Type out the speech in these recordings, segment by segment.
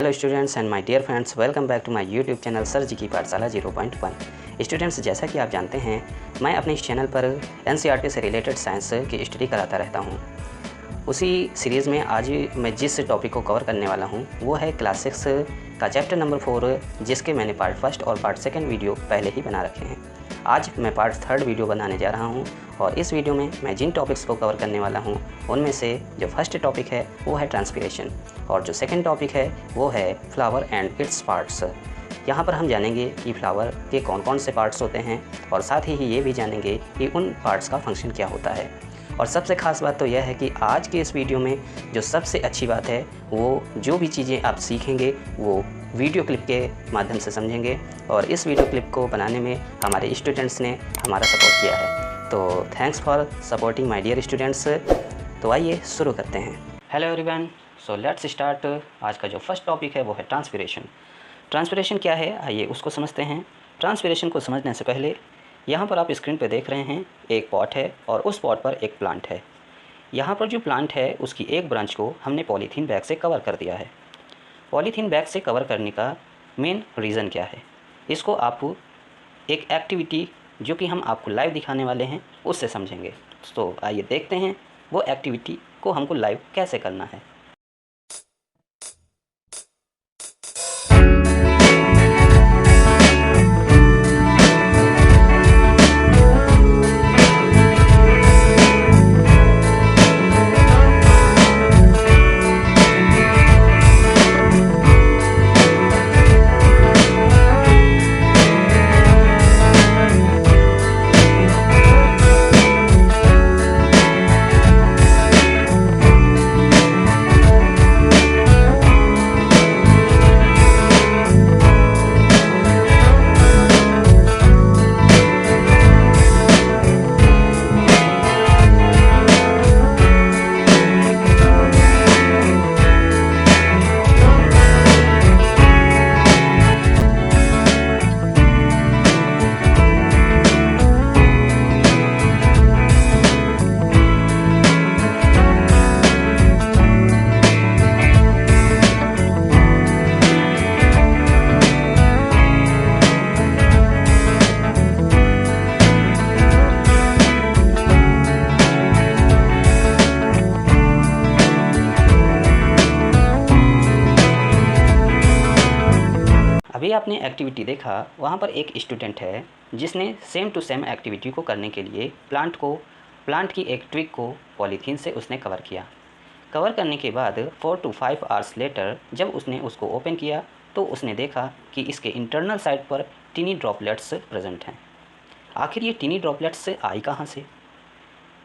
Hello students and my dear friends, welcome back to my YouTube channel sir ji की पाठशाला 0.1। Students, जैसा कि आप जानते हैं, मैं अपने इस चैनल पर एनसीईआरटी से रिलेटेड साइंस की स्टडी कराता रहता हूं। उसी सीरीज़ में आज मैं जिस टॉपिक को कवर करने वाला हूं वो है क्लास 6 का चैप्टर नंबर 4, जिसके मैंने पार्ट फर्स्ट और पार्ट सेकेंड वीडियो पहले ही बना रखे हैं। आज मैं पार्ट थर्ड वीडियो बनाने जा रहा हूं और इस वीडियो में मैं जिन टॉपिक्स को कवर करने वाला हूं उनमें से जो फर्स्ट टॉपिक है वो है ट्रांसपीरेशन और जो सेकंड टॉपिक है वो है फ्लावर एंड इट्स पार्ट्स। यहाँ पर हम जानेंगे कि फ्लावर के कौन कौन से पार्ट्स होते हैं और साथ ही ये भी जानेंगे कि उन पार्ट्स का फंक्शन क्या होता है। और सबसे ख़ास बात तो यह है कि आज के इस वीडियो में जो सबसे अच्छी बात है वो जो भी चीज़ें आप सीखेंगे वो वीडियो क्लिप के माध्यम से समझेंगे और इस वीडियो क्लिप को बनाने में हमारे स्टूडेंट्स ने हमारा सपोर्ट किया है। तो thanks for supporting my dear students. तो आइए शुरू करते हैं। Hello everyone, so let's start. आज का जो फर्स्ट टॉपिक है वो है ट्रांसपीरेशन। ट्रांसपीरेशन क्या है, आइए उसको समझते हैं। ट्रांसपीरेशन को समझने से पहले यहाँ पर आप स्क्रीन पे देख रहे हैं एक पॉट है और उस पॉट पर एक प्लांट है। यहाँ पर जो प्लांट है उसकी एक ब्रांच को हमने पॉलीथीन बैग से कवर कर दिया है। पॉलीथीन बैग से कवर करने का मेन रीज़न क्या है, इसको आप एक एक्टिविटी जो कि हम आपको लाइव दिखाने वाले हैं उससे समझेंगे। तो आइए देखते हैं वो एक्टिविटी को हमको लाइव कैसे करना है। अभी आपने एक्टिविटी देखा, वहाँ पर एक स्टूडेंट है जिसने सेम टू सेम एक्टिविटी को करने के लिए प्लांट की एक ट्विग को पॉलीथीन से उसने कवर किया। कवर करने के बाद 4 to 5 आवर्स लेटर जब उसने उसको ओपन किया तो उसने देखा कि इसके इंटरनल साइड पर टीनी ड्रॉपलेट्स प्रेजेंट हैं। आखिर ये टीनी ड्रॉपलेट्स आई कहाँ से?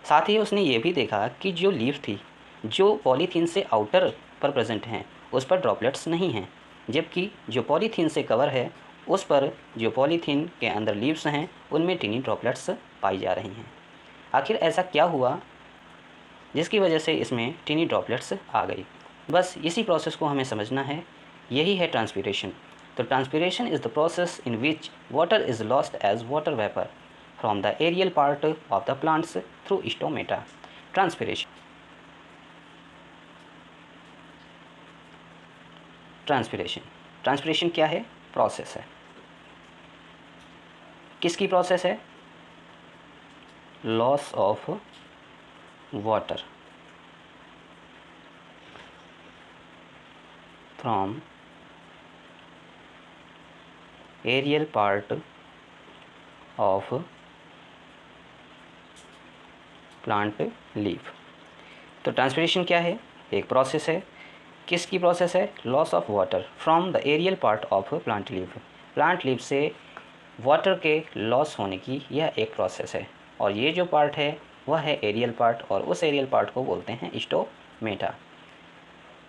साथ ही उसने ये भी देखा कि जो लीफ थी जो पॉलीथीन से आउटर पर प्रेजेंट हैं उस पर ड्रॉपलेट्स नहीं हैं, जबकि जो पॉलीथीन से कवर है उस पर जो पॉलीथीन के अंदर लीव्स हैं उनमें टीनी ड्रॉपलेट्स पाई जा रही हैं। आखिर ऐसा क्या हुआ जिसकी वजह से इसमें टीनी ड्रॉपलेट्स आ गई? बस इसी प्रोसेस को हमें समझना है, यही है ट्रांसपीरेशन। तो transpiration is the process in which water is lost as water vapour from the aerial part of the plants through stomata. Transpiration क्या है? प्रोसेस है। किसकी प्रोसेस है? Loss of water from aerial part of plant leaf. तो transpiration क्या है? एक process है। किसकी प्रोसेस है? Loss of water from the aerial part of plant leaf. Plant leaf से वाटर के लॉस होने की यह एक प्रोसेस है और ये जो पार्ट है वह है एरियल पार्ट और उस एरियल पार्ट को बोलते हैं स्टोमेटा।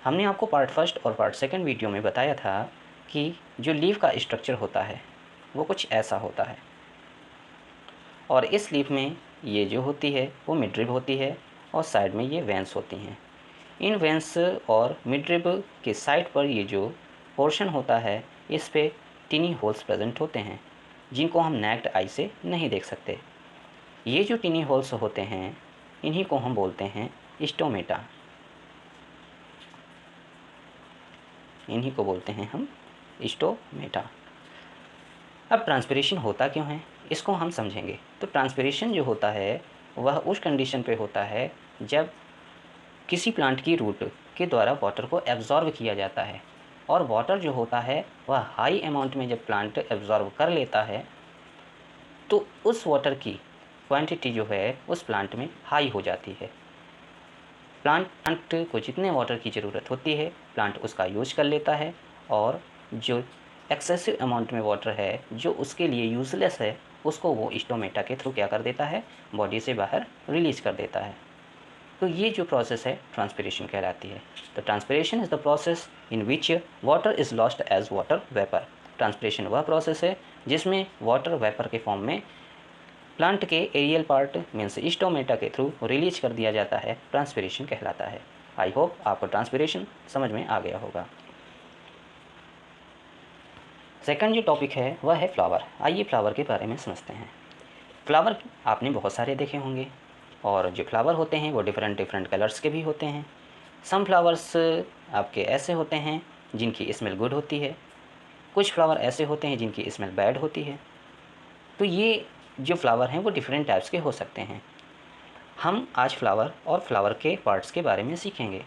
हमने आपको पार्ट फर्स्ट और पार्ट सेकंड वीडियो में बताया था कि जो लीफ का स्ट्रक्चर होता है वो कुछ ऐसा होता है और इस लीफ में ये जो होती है वो मिडरिब होती है और साइड में ये वेंस होती हैं। इन वेंस और मिडरिब के साइड पर ये जो पोर्शन होता है इस पे टिनी होल्स प्रेजेंट होते हैं जिनको हम नेक्ड आई से नहीं देख सकते। ये जो टिनी होल्स होते हैं इन्हीं को हम बोलते हैं स्टोमेटा। इन्हीं को बोलते हैं हम स्टोमेटा। अब ट्रांसपिरेशन होता क्यों है, इसको हम समझेंगे। तो ट्रांसपिरेशन जो होता है वह उस कंडीशन पे होता है जब किसी प्लांट की रूट के द्वारा वाटर को एब्जॉर्ब किया जाता है, और वाटर जो होता है वह हाई अमाउंट में जब प्लांट एब्जॉर्ब कर लेता है तो उस वाटर की क्वांटिटी जो है उस प्लांट में हाई हो जाती है। प्लांट को जितने वाटर की ज़रूरत होती है प्लांट उसका यूज कर लेता है, और जो एक्सेसिव अमाउंट में वाटर है जो उसके लिए यूज़लेस है उसको वो स्टोमेटा के थ्रू क्या कर देता है, बॉडी से बाहर रिलीज कर देता है। तो ये जो प्रोसेस है ट्रांसपिरेशन कहलाती है। तो transpiration is the process in which water is lost as water vapour. Transpiration वह प्रोसेस है जिसमें वाटर वेपर के फॉर्म में प्लांट के एरियल पार्ट मीन्स स्टोमेटा के थ्रू रिलीज कर दिया जाता है, ट्रांसपिरेशन कहलाता है। आई होप आपको ट्रांसपिरेशन समझ में आ गया होगा। सेकंड जो टॉपिक है वह है फ्लावर। आइए फ्लावर के बारे में समझते हैं। फ्लावर आपने बहुत सारे देखे होंगे, और जो फ्लावर होते हैं वो डिफरेंट डिफरेंट कलर्स के भी होते हैं। सम फ्लावर्स आपके ऐसे होते हैं जिनकी स्मेल गुड होती है, कुछ फ्लावर ऐसे होते हैं जिनकी स्मेल बैड होती है। तो ये जो फ्लावर हैं वो डिफरेंट टाइप्स के हो सकते हैं। हम आज फ्लावर और फ्लावर के पार्ट्स के बारे में सीखेंगे।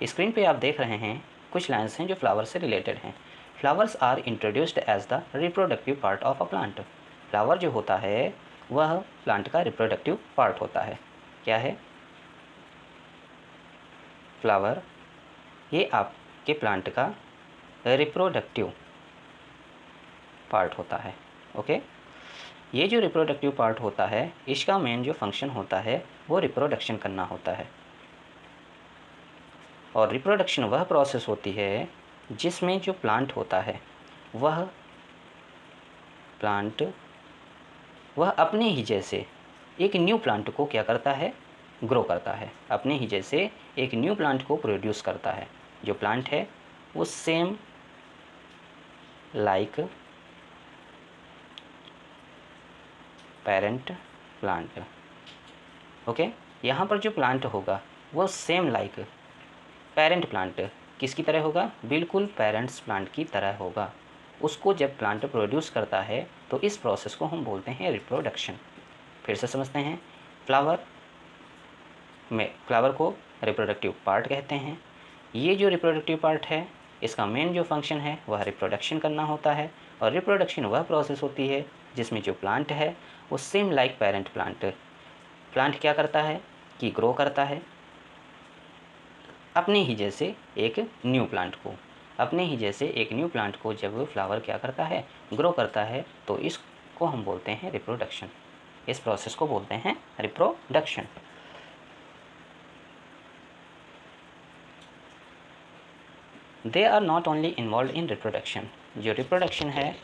स्क्रीन पे आप देख रहे हैं कुछ लाइन्स हैं जो फ्लावर से रिलेटेड हैं। Flowers are introduced as the reproductive part of a plant. Flower जो होता है वह प्लांट का रिप्रोडक्टिव पार्ट होता है। क्या है फ्लावर? ये आपके प्लांट का रिप्रोडक्टिव पार्ट होता है। ओके, ये जो रिप्रोडक्टिव पार्ट होता है इसका मेन जो फंक्शन होता है वो रिप्रोडक्शन करना होता है। और रिप्रोडक्शन वह प्रोसेस होती है जिसमें जो प्लांट होता है वह अपने ही जैसे एक न्यू प्लांट को क्या करता है, ग्रो करता है। अपने ही जैसे एक न्यू प्लांट को प्रोड्यूस करता है। जो प्लांट है वो same like parent plant. Okay, यहाँ पर जो प्लांट होगा वो सेम लाइक पेरेंट प्लांट किसकी तरह होगा, बिल्कुल पेरेंट्स प्लांट की तरह होगा। उसको जब प्लांट प्रोड्यूस करता है तो इस प्रोसेस को हम बोलते हैं रिप्रोडक्शन। फिर से समझते हैं। फ्लावर को रिप्रोडक्टिव पार्ट कहते हैं। ये जो रिप्रोडक्टिव पार्ट है इसका मेन जो फंक्शन है वह रिप्रोडक्शन करना होता है, और रिप्रोडक्शन वह प्रोसेस होती है जिसमें जो प्लांट है वो सेम लाइक पेरेंट प्लांट क्या करता है कि ग्रो करता है अपने ही जैसे एक न्यू प्लांट को। जब फ्लावर क्या करता है, ग्रो करता है, तो इसको हम बोलते हैं रिप्रोडक्शन। इस प्रोसेस को बोलते हैं reproduction. They are not only involve in reproduction. जो रिप्रोडक्शन है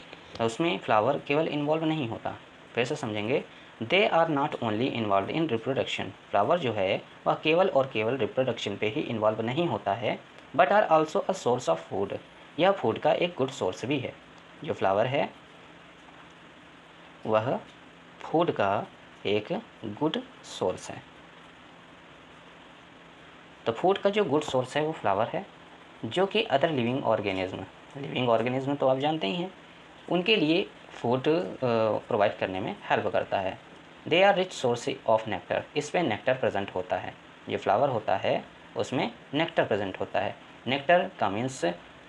उसमें फ्लावर केवल इन्वॉल्व नहीं होता। फिर से समझेंगे। They are not only involve in reproduction. Flower जो है वह केवल और केवल रिप्रोडक्शन पे ही इन्वॉल्व नहीं होता है, but are also a source of food. यह फूड का एक गुड सोर्स भी है। जो फ्लावर है वह फूड का एक गुड सोर्स है। तो फूड का जो गुड सोर्स है वो फ्लावर है, जो कि अदर लिविंग ऑर्गेनिज्म तो आप जानते ही हैं, उनके लिए फूड प्रोवाइड करने में हेल्प करता है। They are rich source of nectar. इसमें नेक्टर प्रेजेंट होता है। जो फ्लावर होता है उसमें नेक्टर प्रेजेंट होता है। नेक्टर का मीन्स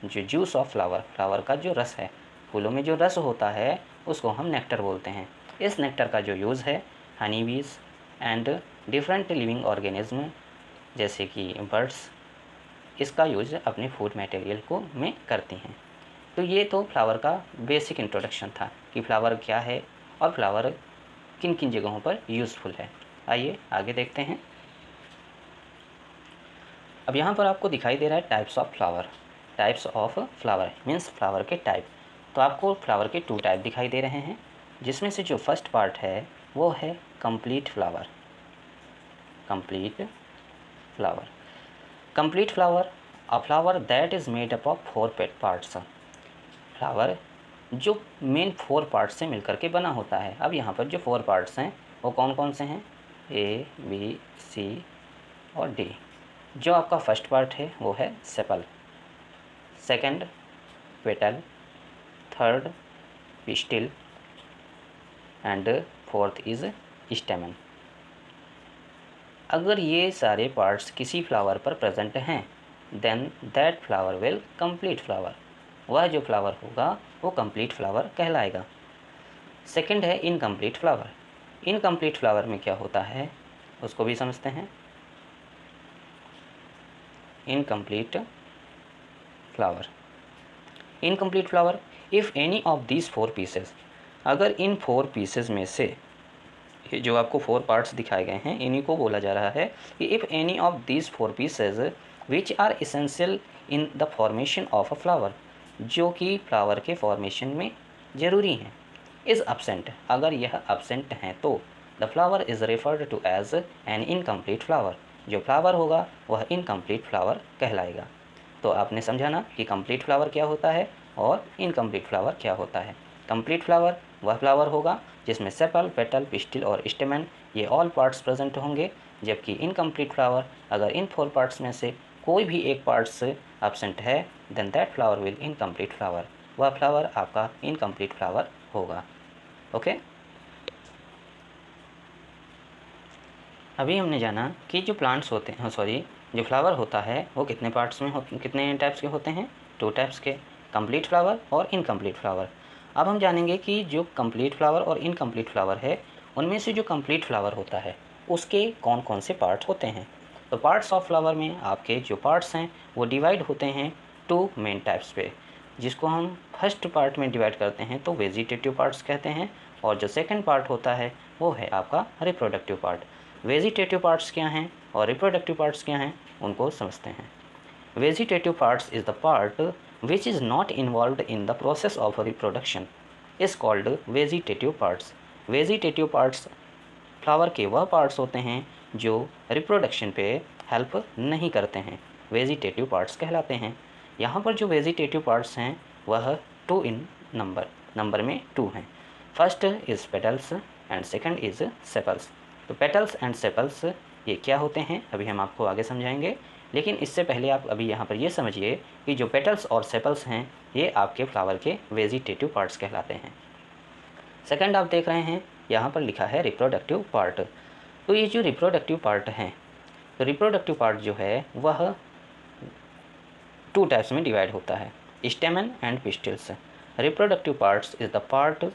जो जूस ऑफ फ्लावर का जो रस है, फूलों में जो रस होता है उसको हम नेक्टर बोलते हैं। इस नेक्टर का जो यूज़ है हनी बीज एंड डिफरेंट लिविंग ऑर्गेनिज्म जैसे कि बर्ड्स इसका यूज़ अपने फूड मटेरियल को में करती हैं। तो ये तो फ्लावर का बेसिक इंट्रोडक्शन था कि फ्लावर क्या है और फ्लावर किन किन जगहों पर यूज़फुल है। आइए आगे देखते हैं। अब यहाँ पर आपको दिखाई दे रहा है types of flower means flower के टाइप। तो आपको फ्लावर के 2 टाइप दिखाई दे रहे हैं, जिसमें से जो फर्स्ट पार्ट है वो है complete flower. A flower that is made up of 4 parts. Flower जो मेन 4 पार्ट्स से मिलकर के बना होता है। अब यहाँ पर जो 4 पार्ट्स हैं वो कौन कौन से हैं, A, B, C और D। जो आपका फर्स्ट पार्ट है वो है sepal. Second petal, third pistil and fourth is stamen. अगर ये सारे पार्ट्स किसी फ्लावर पर प्रेजेंट हैं then that flower will complete flower, वह जो फ्लावर होगा वो कंप्लीट फ्लावर कहलाएगा। सेकंड है इनकम्प्लीट फ्लावर। इनकम्प्लीट फ्लावर में क्या होता है उसको भी समझते हैं। Incomplete flower, incomplete flower if any of these 4 pieces, अगर इन 4 पीसेस में से ये जो आपको 4 पार्ट्स दिखाए गए हैं इन्हीं को बोला जा रहा है कि if any of these 4 pieces which are essential in the formation of a flower, जो कि फ्लावर के फॉर्मेशन में ज़रूरी हैं, इज़ absent, अगर यह absent हैं तो the flower is referred to as an incomplete flower, जो फ्लावर होगा वह इनकम्प्लीट फ्लावर कहलाएगा। तो आपने समझा ना कि कंप्लीट फ्लावर क्या होता है और इनकम्प्लीट फ्लावर क्या होता है। कंप्लीट फ्लावर वह फ्लावर होगा जिसमें सेपल, पेटल, पिस्टिल और स्टेमन ये ऑल पार्ट्स प्रेजेंट होंगे, जबकि इनकम्प्लीट फ्लावर अगर इन 4 पार्ट्स में से कोई भी एक पार्ट्स एब्सेंट है then that flower will incomplete flower, वह फ्लावर आपका इनकम्प्लीट फ्लावर होगा। ओके, अभी हमने जाना कि जो प्लांट्स होते हैं जो फ्लावर होता है वो कितने पार्ट्स में कितने टाइप्स के होते हैं, 2 टाइप्स के, कंप्लीट फ्लावर और इनकम्प्लीट फ्लावर। अब हम जानेंगे कि जो कंप्लीट फ्लावर और इनकम्प्लीट फ्लावर है उनमें से जो कंप्लीट फ्लावर होता है उसके कौन कौन से पार्ट्स होते हैं। तो पार्ट्स ऑफ फ्लावर में आपके जो पार्ट्स हैं वो डिवाइड होते हैं 2 मेन टाइप्स पे, जिसको हम फर्स्ट पार्ट में डिवाइड करते हैं तो वेजिटेटिव पार्ट्स कहते हैं, और जो सेकंड पार्ट होता है वो है आपका रिप्रोडक्टिव पार्ट। वेजिटेटिव पार्ट्स क्या हैं और रिप्रोडक्टिव पार्ट्स क्या हैं उनको समझते हैं। Vegetative parts is the part which is not involved in the process of reproduction is called vegetative parts। Vegetative parts flower के वह पार्ट्स होते हैं जो रिप्रोडक्शन पे हेल्प नहीं करते हैं, वेजिटेटिव पार्ट्स कहलाते हैं। यहाँ पर जो वेजिटेटिव पार्ट्स हैं वह 2 इन नंबर में 2 हैं। First is petals and second is sepals. तो पेटल्स एंड सेपल्स ये क्या होते हैं अभी हम आपको आगे समझाएंगे, लेकिन इससे पहले आप अभी यहाँ पर ये समझिए कि जो पेटल्स और सेपल्स हैं ये आपके फ्लावर के वेजिटेटिव पार्ट्स कहलाते हैं। सेकंड आप देख रहे हैं यहाँ पर लिखा है रिप्रोडक्टिव पार्ट। तो ये जो रिप्रोडक्टिव पार्ट हैं, तो रिप्रोडक्टिव पार्ट जो है वह 2 टाइप्स में डिवाइड होता है, stamen and pistils. Reproductive parts is the part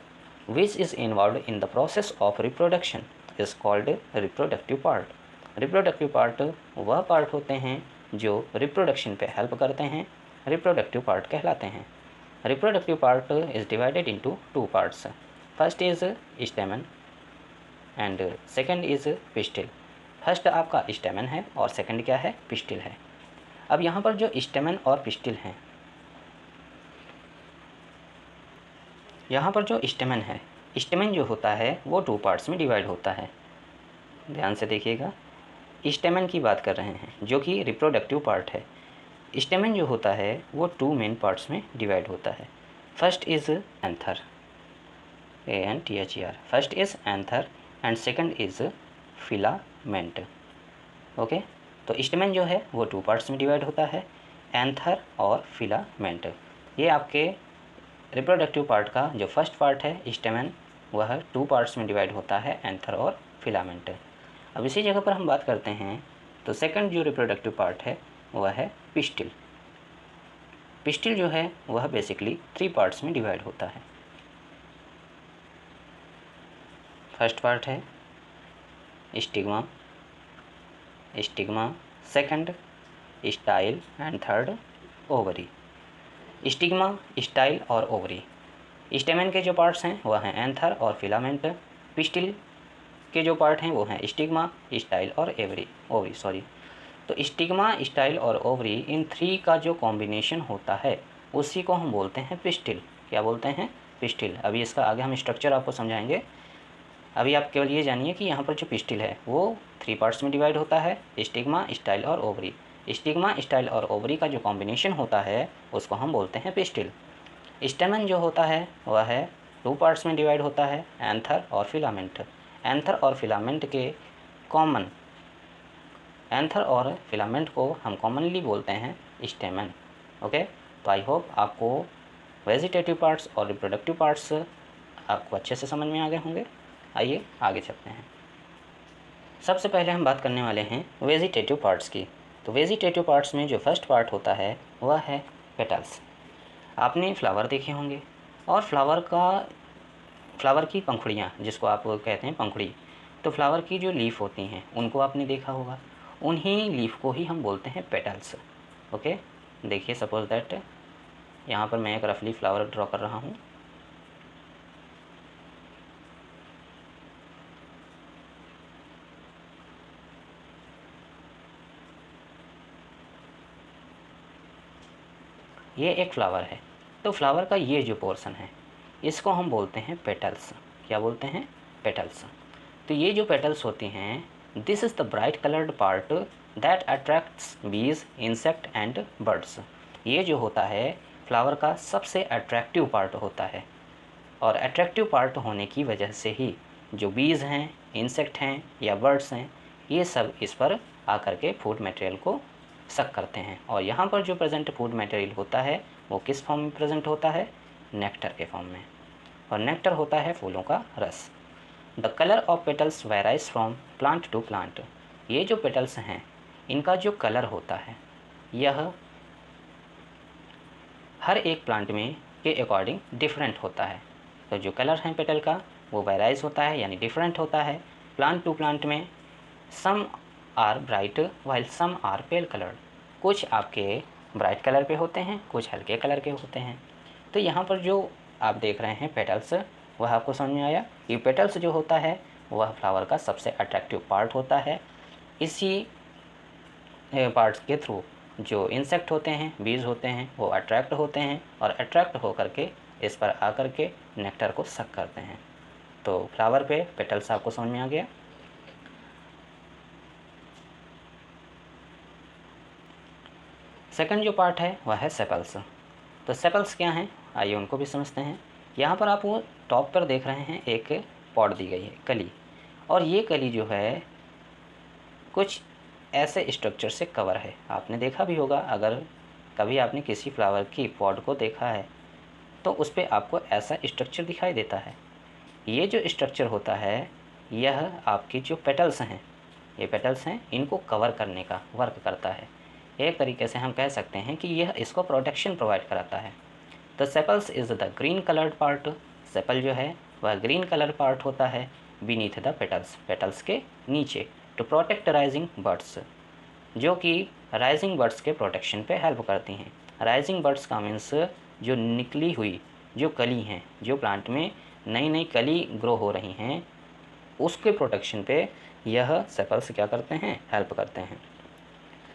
which is involve in the process of reproduction is called reproductive part. Reproductive part वह पार्ट होते हैं जो रिप्रोडक्शन पे हेल्प करते हैं, रिप्रोडक्टिव पार्ट कहलाते हैं। Reproductive part is divided into 2 parts, first is स्टेमन and second is pistil. First आपका स्टेमन है और सेकंड क्या है, पिस्टिल है। अब यहाँ पर जो स्टेमन और पिस्टिल हैं, यहाँ पर जो स्टेमन है, स्टेमन जो होता है वो 2 पार्ट्स में डिवाइड होता है। ध्यान से देखिएगा, स्टेमन की बात कर रहे हैं जो कि रिप्रोडक्टिव पार्ट है। स्टेमन जो होता है वो 2 मेन पार्ट्स में डिवाइड होता है। First is anther, ANTHER, first is anther and second is filament. Okay, तो स्टेमन जो है वो 2 पार्ट्स में डिवाइड होता है, एंथर और फिलामेंट। ये आपके रिप्रोडक्टिव पार्ट का जो फर्स्ट पार्ट है स्टेमन वह 2 पार्ट्स में डिवाइड होता है, एंथर और फिलामेंट। अब इसी जगह पर हम बात करते हैं तो सेकंड जो रिप्रोडक्टिव पार्ट है वह है पिस्टिल। पिस्टिल जो है वह बेसिकली 3 पार्ट्स में डिवाइड होता है। फर्स्ट पार्ट है stigma, second style and third ovary. Stigma, style और ओवरी। स्टेमन के जो पार्ट्स हैं वह हैं एंथर और फिलामेंट। पिस्टिल के जो पार्ट हैं वो हैं स्टिग्मा, स्टाइल और ओवरी। तो स्टिग्मा, स्टाइल और ओवरी इन 3 का जो कॉम्बिनेशन होता है उसी को हम बोलते हैं पिस्टिल। क्या बोलते हैं, पिस्टिल। अभी इसका आगे हम स्ट्रक्चर आपको समझाएंगे। अभी आप केवल ये जानिए कि यहाँ पर जो पिस्टिल है वो 3 पार्ट्स में डिवाइड होता है, स्टिग्मा, स्टाइल और ओवरी। स्टिग्मा, स्टाइल और ओवरी का जो कॉम्बिनेशन होता है उसको हम बोलते हैं पिस्टिल। स्टेमन जो होता है वह है 2 पार्ट्स में डिवाइड होता है, एंथर और फिलामेंट। एंथर और फिलामेंट के कॉमन, एंथर और फिलामेंट को हम कॉमनली बोलते हैं स्टेमन। ओके, तो आई होप आपको वेजिटेटिव पार्ट्स और रिप्रोडक्टिव पार्ट्स आपको अच्छे से समझ में आ गए होंगे। आइए आगे चलते हैं। सबसे पहले हम बात करने वाले हैं वेजिटेटिव पार्ट्स की। तो वेजिटेटिव पार्ट्स में जो फर्स्ट पार्ट होता है वह है पेटल्स। आपने फ्लावर देखे होंगे और फ्लावर की पंखुड़ियाँ, जिसको आप कहते हैं पंखुड़ी, तो फ्लावर की जो लीफ होती हैं उनको आपने देखा होगा। उन्हीं लीफ को ही हम बोलते हैं पेटल्स। ओके, देखिए सपोज दैट यहाँ पर मैं एक रफली फ्लावर ड्रॉ कर रहा हूँ। ये एक फ्लावर है, तो फ्लावर का ये जो पोर्शन है इसको हम बोलते हैं पेटल्स। क्या बोलते हैं? पेटल्स। तो ये जो पेटल्स होती हैं, this is the bright coloured part that attracts बीज, इंसेक्ट एंड बर्ड्स। ये जो होता है फ्लावर का सबसे अट्रैक्टिव पार्ट होता है, और अट्रैक्टिव पार्ट होने की वजह से ही जो बीज हैं, इंसेक्ट हैं या बर्ड्स हैं, ये सब इस पर आकर के फूड मटेरियल को सक करते हैं। और यहाँ पर जो प्रेजेंट फूड मटेरियल होता है वो किस फॉर्म में प्रेजेंट होता है? नेक्टर के फॉर्म में। और नेक्टर होता है फूलों का रस। The colour of petals varies from plant to plant. ये जो पेटल्स हैं इनका जो कलर होता है यह हर एक प्लांट में के अकॉर्डिंग डिफरेंट होता है। तो जो कलर है पेटल का वो वेराइज होता है, यानी डिफरेंट होता है प्लांट टू प्लांट में। Some are bright while some are pale coloured. कुछ आपके ब्राइट कलर पे होते हैं, कुछ हल्के कलर के होते हैं। तो यहाँ पर जो आप देख रहे हैं पेटल्स, वह आपको समझ में आया? ये पेटल्स जो होता है वह फ्लावर का सबसे अट्रैक्टिव पार्ट होता है। इसी पार्ट्स के थ्रू जो इंसेक्ट होते हैं, बीज होते हैं, वो अट्रैक्ट होते हैं और अट्रैक्ट होकर के इस पर आकर के नेक्टर को सक करते हैं। तो फ्लावर पे पेटल्स आपको समझ में आ गया। सेकंड जो पार्ट है वह है सेपल्स। तो सेपल्स क्या हैं, आइए उनको भी समझते हैं। यहाँ पर आप वो टॉप पर देख रहे हैं एक पॉट दी गई है, कली, और ये कली जो है कुछ ऐसे स्ट्रक्चर से कवर है। आपने देखा भी होगा, अगर कभी आपने किसी फ्लावर की पॉट को देखा है तो उस पर आपको ऐसा स्ट्रक्चर दिखाई देता है। ये जो स्ट्रक्चर होता है यह आपकी जो पेटल्स हैं, ये पेटल्स हैं, इनको कवर करने का वर्क करता है। एक तरीके से हम कह सकते हैं कि यह इसको प्रोटेक्शन प्रोवाइड कराता है। The sepals is the green coloured part. Sepal जो है वह ग्रीन कलर पार्ट होता है बीनीथ द पेटल्स, पेटल्स के नीचे, टू प्रोटेक्ट राइजिंग बर्ड्स, जो कि राइजिंग बर्ड्स के प्रोटेक्शन पे हेल्प करती हैं। राइजिंग बर्ड्स का मीन्स जो निकली हुई जो कली हैं, जो प्लांट में नई नई कली ग्रो हो रही हैं, उसके प्रोटेक्शन पे यह सेपल्स क्या करते हैं? हेल्प करते हैं।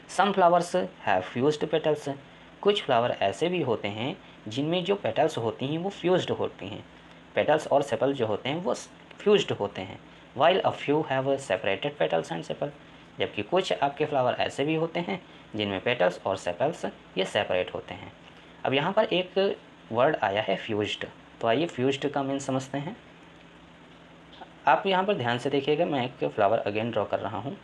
Some flowers have fused petals. कुछ फ्लावर ऐसे भी होते हैं जिनमें जो पेटल्स होती हैं वो फ्यूज्ड होती हैं। पेटल्स और सेपल जो होते हैं वो फ्यूज्ड होते हैं। While a few have separated petals and sepal. जबकि कुछ आपके फ्लावर ऐसे भी होते हैं जिनमें पेटल्स और सेपल्स ये सेपरेट होते हैं। अब यहाँ पर एक वर्ड आया है फ्यूज्ड, तो आइए फ्यूज्ड का मीन समझते हैं। आप यहाँ पर ध्यान से देखिएगा, मैं एक फ्लावर अगेन ड्रॉ कर रहा हूँ।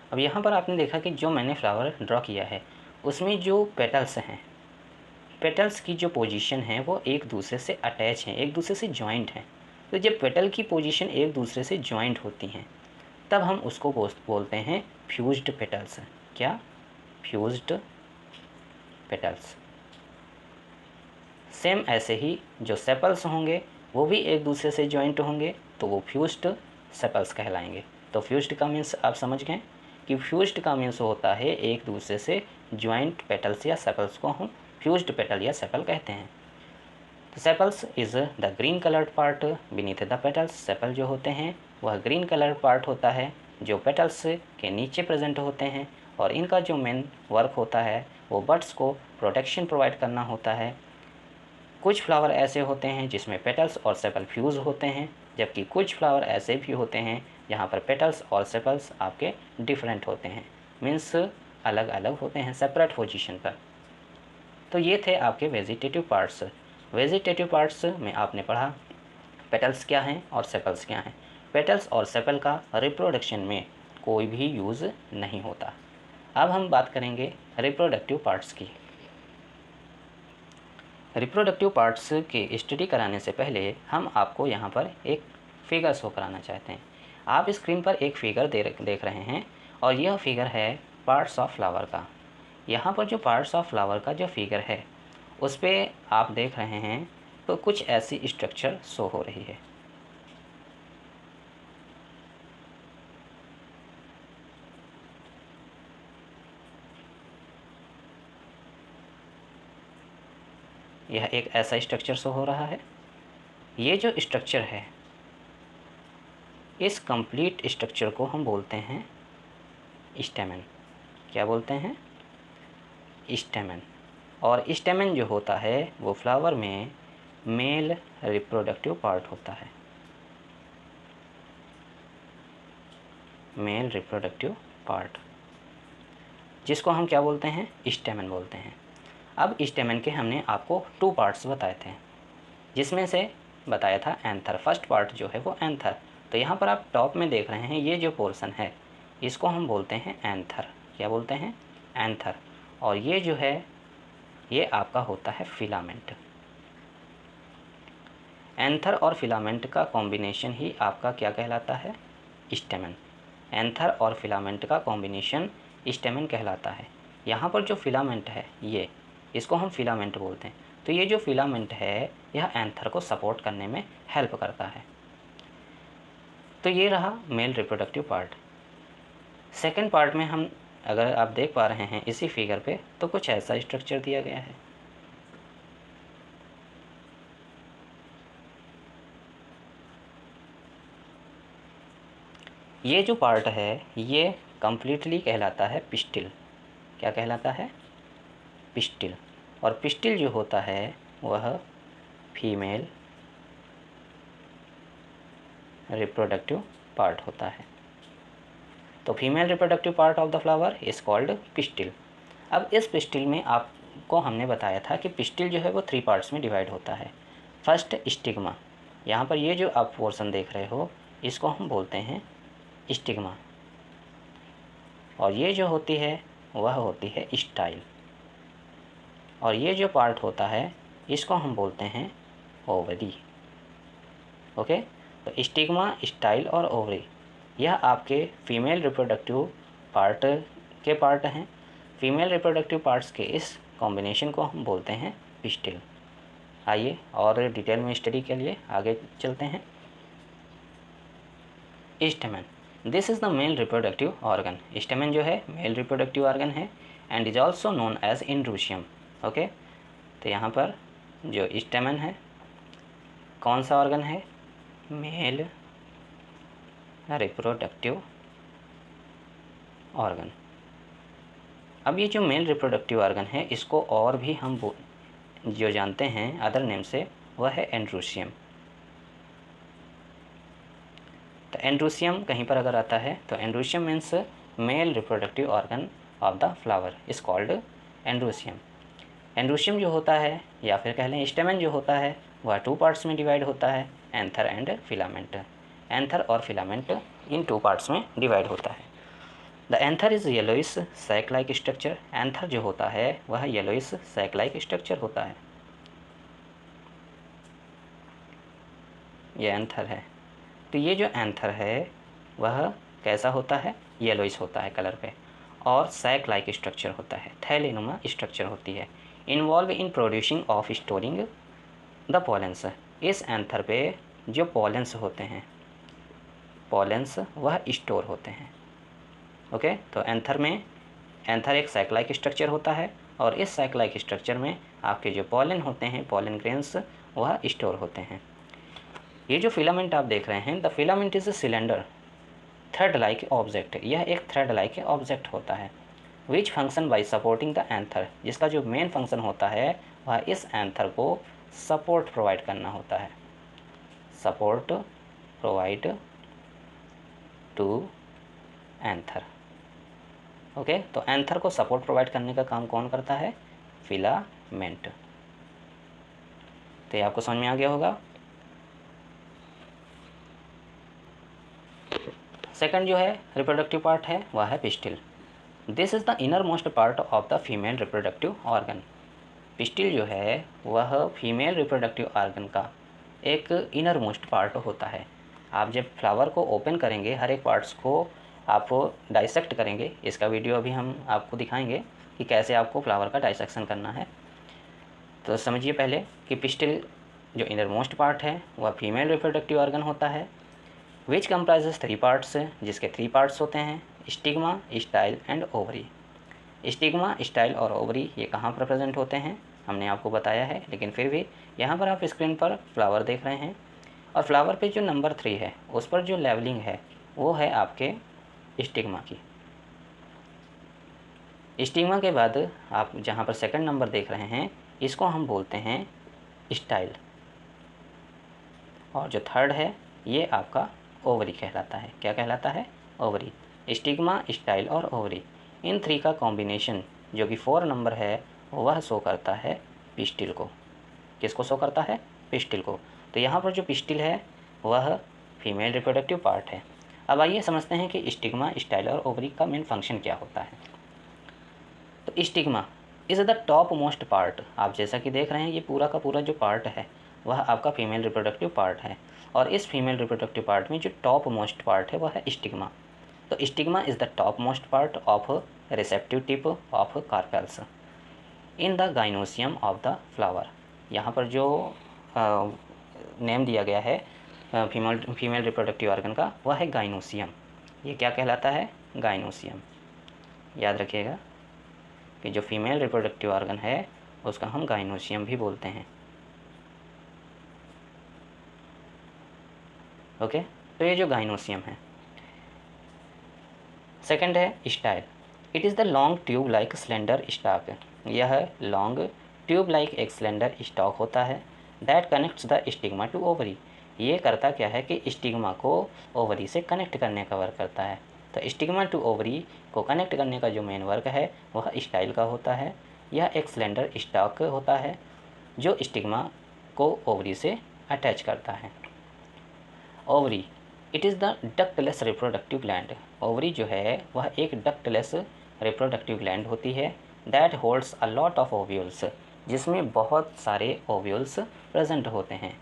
अब यहाँ पर आपने देखा कि जो मैंने फ्लावर ड्रॉ किया है उसमें जो पेटल्स हैं, पेटल्स की जो पोजीशन है वो एक दूसरे से अटैच हैं, एक दूसरे से जॉइंट हैं। तो जब पेटल की पोजीशन एक दूसरे से जॉइंट होती हैं तब हम उसको बोलते हैं फ्यूज्ड पेटल्स। क्या? Fused petals. सेम ऐसे ही जो सेपल्स होंगे वो भी एक दूसरे से जॉइंट होंगे तो वो फ्यूज्ड सेपल्स कहलाएंगे। तो फ्यूज्ड का मीन्स आप समझ गए कि फ्यूज्ड का मीन्स होता है एक दूसरे से जॉइंट पेटल्स या सेपल्स को हम फ्यूज्ड पेटल या सेपल कहते हैं। तो sepals is the green coloured part beneath the petals. Sepal जो होते हैं वह ग्रीन कलर्ड पार्ट होता है जो पेटल्स के नीचे प्रेजेंट होते हैं, और इनका जो मेन वर्क होता है वो बर्ड्स को प्रोटेक्शन प्रोवाइड करना होता है। कुछ फ्लावर ऐसे होते हैं जिसमें पेटल्स और सेपल फ्यूज़ होते हैं, जबकि कुछ फ्लावर ऐसे भी होते हैं जहाँ पर पेटल्स और सेपल्स आपके डिफरेंट होते हैं, मीन्स अलग अलग होते हैं, सेपरेट पोजीशन पर। तो ये थे आपके वेजिटेटिव पार्ट्स। वेजिटेटिव पार्ट्स में आपने पढ़ा पेटल्स क्या हैं और सेपल्स क्या हैं। पेटल्स और सेपल का रिप्रोडक्शन में कोई भी यूज़ नहीं होता। अब हम बात करेंगे रिप्रोडक्टिव पार्ट्स की। रिप्रोडक्टिव पार्ट्स की स्टडी कराने से पहले हम आपको यहाँ पर एक फिगर शो कराना चाहते हैं। आप स्क्रीन पर एक फिगर देख रहे हैं और यह फिगर है पार्ट्स ऑफ फ्लावर का। यहाँ पर जो पार्ट्स ऑफ फ्लावर का जो फिगर है उस पर आप देख रहे हैं तो कुछ ऐसी स्ट्रक्चर शो हो रही है। यह एक ऐसा स्ट्रक्चर शो हो रहा है। ये जो स्ट्रक्चर है, इस कंप्लीट स्ट्रक्चर को हम बोलते हैं स्टेमन। क्या बोलते हैं? स्टेमन। और स्टेमन जो होता है वो फ्लावर में मेल रिप्रोडक्टिव पार्ट होता है। मेल रिप्रोडक्टिव पार्ट, जिसको हम क्या बोलते हैं? स्टेमन बोलते हैं। अब स्टेमन के हमने आपको 2 पार्ट्स बताए थे, जिसमें से बताया था एंथर। फर्स्ट पार्ट जो है वो एंथर। तो यहाँ पर आप टॉप में देख रहे हैं ये जो पोर्शन है इसको हम बोलते हैं एंथर। क्या बोलते हैं? एंथर। और ये जो है ये आपका होता है फिलामेंट। एंथर और फिलामेंट का कॉम्बिनेशन ही आपका क्या कहलाता है? स्टेमन। एंथर और फिलामेंट का कॉम्बिनेशन स्टेमन कहलाता है। यहाँ पर जो फिलामेंट है ये, इसको हम फिलामेंट बोलते हैं। तो ये जो फिलामेंट है यह एंथर को सपोर्ट करने में हेल्प करता है। तो ये रहा male reproductive part. Second part में हम अगर आप देख पा रहे हैं इसी फिगर पे तो कुछ ऐसा स्ट्रक्चर दिया गया है। ये जो पार्ट है ये कंप्लीटली कहलाता है पिस्टिल। क्या कहलाता है? पिस्टिल। और पिस्टिल जो होता है वह फीमेल रिप्रोडक्टिव पार्ट होता है। तो female reproductive part of the flower is called pistil. अब इस पिस्टिल में आपको हमने बताया था कि पिस्टिल जो है वो 3 पार्ट्स में डिवाइड होता है। First stigma. यहाँ पर ये जो आप पोर्शन देख रहे हो इसको हम बोलते हैं स्टिग्मा। और ये जो होती है वह होती है स्टाइल। और ये जो पार्ट होता है इसको हम बोलते हैं ओवरी। ओके, तो स्टिग्मा, स्टाइल और ओवरी यह आपके फीमेल रिप्रोडक्टिव पार्ट के पार्ट हैं। फीमेल रिप्रोडक्टिव पार्ट्स के इस कॉम्बिनेशन को हम बोलते हैं पिस्टिल। आइए और डिटेल में स्टडी के लिए आगे चलते हैं। Stamen, this is the male reproductive organ. Stamen जो है मेल रिप्रोडक्टिव ऑर्गन है and is also known as androecium. Okay, तो यहाँ पर जो स्टेमन है कौन सा ऑर्गन है? Male reproductive organ. अब ये जो मेल रिप्रोडक्टिव ऑर्गन है इसको और भी हम जो जानते हैं अदर नेम से वह है एंड्रूशियम। तो एंड्रूशियम कहीं पर अगर आता है तो androecium means male reproductive organ of the flower is called androecium. Androecium जो होता है या फिर कह लें स्टेमन जो होता है वह 2 पार्ट्स में डिवाइड होता है, एंथर एंड फिलामेंट। एंथर और फिलामेंट इन 2 पार्ट्स में डिवाइड होता है। The anther is yellowish sac like structure. Anther जो होता है वह येलोइश सैक लाइक स्ट्रक्चर होता है। ये एंथर है। तो ये जो एंथर है वह कैसा होता है? येलोइश होता है कलर पे और सैक लाइक स्ट्रक्चर होता है, थैलेनुमा स्ट्रक्चर होती है। Involve in producing of storing the pollens. इस एंथर पे जो पॉलेंस होते हैं, पॉलेंस वह स्टोर होते हैं। ओके, तो एंथर एक सैक-लाइक स्ट्रक्चर होता है और इस सैक-लाइक स्ट्रक्चर में आपके जो पॉलन होते हैं, पॉलन ग्रेन्स वह स्टोर होते हैं। ये जो फिलामेंट आप देख रहे हैं, the filament is a cylinder thread like object. यह एक थ्रेड लाइक ऑब्जेक्ट होता है which function by supporting the anther. जिसका जो मेन फंक्शन होता है वह इस एंथर को सपोर्ट प्रोवाइड करना होता है। Support provide to anther. Okay, तो एंथर को सपोर्ट प्रोवाइड करने का काम कौन करता है? फिलामेंट। तो ये आपको समझ में आ गया होगा। सेकंड जो है रिप्रोडक्टिव पार्ट है वह है pistil. This is the inner most part of the female reproductive organ. Pistil जो है वह फीमेल रिप्रोडक्टिव ऑर्गन का एक इनर मोस्ट पार्ट होता है। आप जब फ्लावर को ओपन करेंगे, हर एक पार्ट्स को आप डाइसेक्ट करेंगे। इसका वीडियो अभी हम आपको दिखाएंगे कि कैसे आपको फ्लावर का डाइसेक्शन करना है। तो समझिए पहले कि पिस्टिल जो इनर मोस्ट पार्ट है वह फीमेल रिप्रोडक्टिव ऑर्गन होता है, विच कंप्राइजेस 3 पार्ट्स, जिसके 3 पार्ट्स होते हैं, stigma, style and ovary. Stigma, style और ओवरी ये कहाँ पर प्रेजेंट होते हैं हमने आपको बताया है, लेकिन फिर भी यहाँ पर आप स्क्रीन पर फ्लावर देख रहे हैं और फ्लावर पे जो नंबर 3 है उस पर जो लेवलिंग है वो है आपके स्टिग्मा की। स्टिग्मा के बाद आप जहाँ पर सेकंड नंबर देख रहे हैं इसको हम बोलते हैं स्टाइल, और जो थर्ड है ये आपका ओवरी कहलाता है। क्या कहलाता है? ओवरी। स्टिग्मा, स्टाइल और ओवरी, इन 3 का कॉम्बिनेशन जो कि 4 नंबर है वह शो करता है पिस्टिल को। किसको शो करता है? पिस्टिल को। तो यहाँ पर जो पिस्टिल है वह फीमेल रिप्रोडक्टिव पार्ट है। अब आइए समझते हैं कि स्टिग्मा, स्टाइल और ओवरी का मेन फंक्शन क्या होता है। तो stigma is the top most part. आप जैसा कि देख रहे हैं ये पूरा का पूरा जो पार्ट है वह आपका फीमेल रिप्रोडक्टिव पार्ट है, और इस फीमेल रिप्रोडक्टिव पार्ट में जो टॉप मोस्ट पार्ट है वह है स्टिग्मा। तो stigma is the top most part of receptive tip of carpels in the gynoecium of the flower. यहाँ पर जो नेम दिया गया है फीमेल रिप्रोडक्टिव ऑर्गन का वह है गाइनोसियम। ये क्या कहलाता है? गाइनोसियम। याद रखिएगा कि जो फीमेल रिप्रोडक्टिव ऑर्गन है उसका हम गाइनोसियम भी बोलते हैं। ओके, तो ये जो गाइनोसियम है। सेकंड है style. It is the long tube like slender stalk. यह लॉन्ग ट्यूब लाइक एक स्लेंडर स्टॉक होता है that connects the stigma to ovary. ये करता क्या है कि स्टिग्मा को ओवरी से कनेक्ट करने का वर्क करता है। तो स्टिग्मा टू ओवरी को कनेक्ट करने का जो मेन वर्क है वह स्टाइल का होता है। यह एक स्लेंडर स्टॉक होता है जो स्टिग्मा को ओवरी से अटैच करता है। Ovary, it is the ductless reproductive gland. Ovary जो है वह एक डक्टलेस रिप्रोडक्टिव ग्लैंड होती है that holds a lot of ovules, जिसमें बहुत सारे ओव्यूल्स प्रेजेंट होते हैं।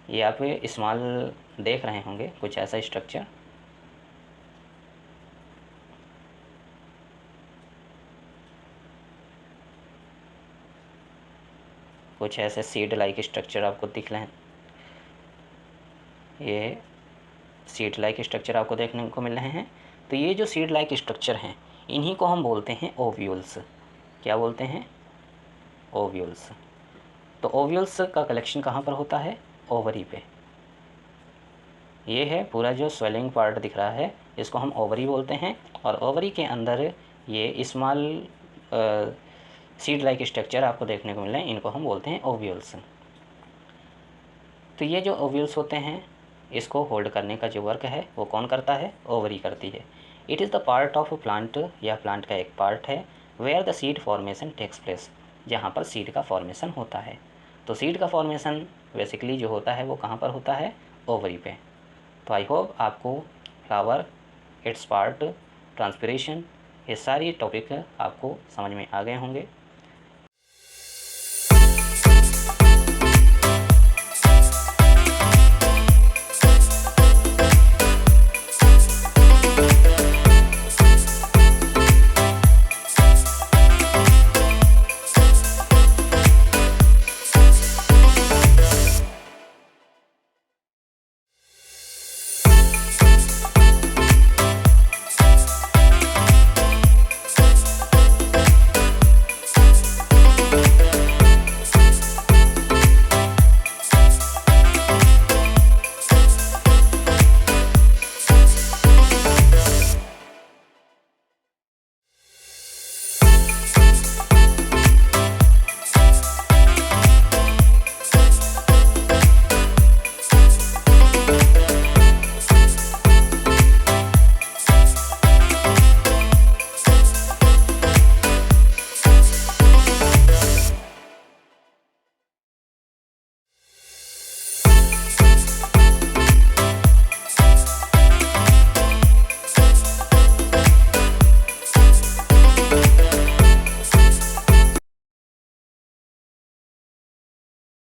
ये आप स्मॉल देख रहे होंगे कुछ ऐसा स्ट्रक्चर। कुछ ऐसे सीड लाइक स्ट्रक्चर आपको दिख रहे हैं। ये सीड लाइक स्ट्रक्चर आपको देखने को मिल रहे हैं। तो ये जो सीड लाइक स्ट्रक्चर हैं इन्हीं को हम बोलते हैं ओव्यूल्स। क्या बोलते हैं? ओव्यूल्स। तो ओव्यूल्स का कलेक्शन कहाँ पर होता है? ओवरी पे। ये है पूरा जो स्वेलिंग पार्ट दिख रहा है इसको हम ओवरी बोलते हैं, और ओवरी के अंदर ये स्मॉल सीड लाइक स्ट्रक्चर आपको देखने को मिल रहे हैं, इनको हम बोलते हैं ओव्यूल्स। तो ये जो ओव्यूल्स होते हैं इसको होल्ड करने का जो वर्क है वो कौन करता है? ओवरी करती है। It is the part of plant, या प्लांट का एक पार्ट है where the seed formation takes place, जहाँ पर सीड का फॉर्मेशन होता है। तो सीड का फॉर्मेशन बेसिकली जो होता है वो कहाँ पर होता है? ओवरी पे। तो आई होप आपको फ्लावर, इट्स पार्ट, ट्रांसपिरेशन, ये सारी टॉपिक आपको समझ में आ गए होंगे।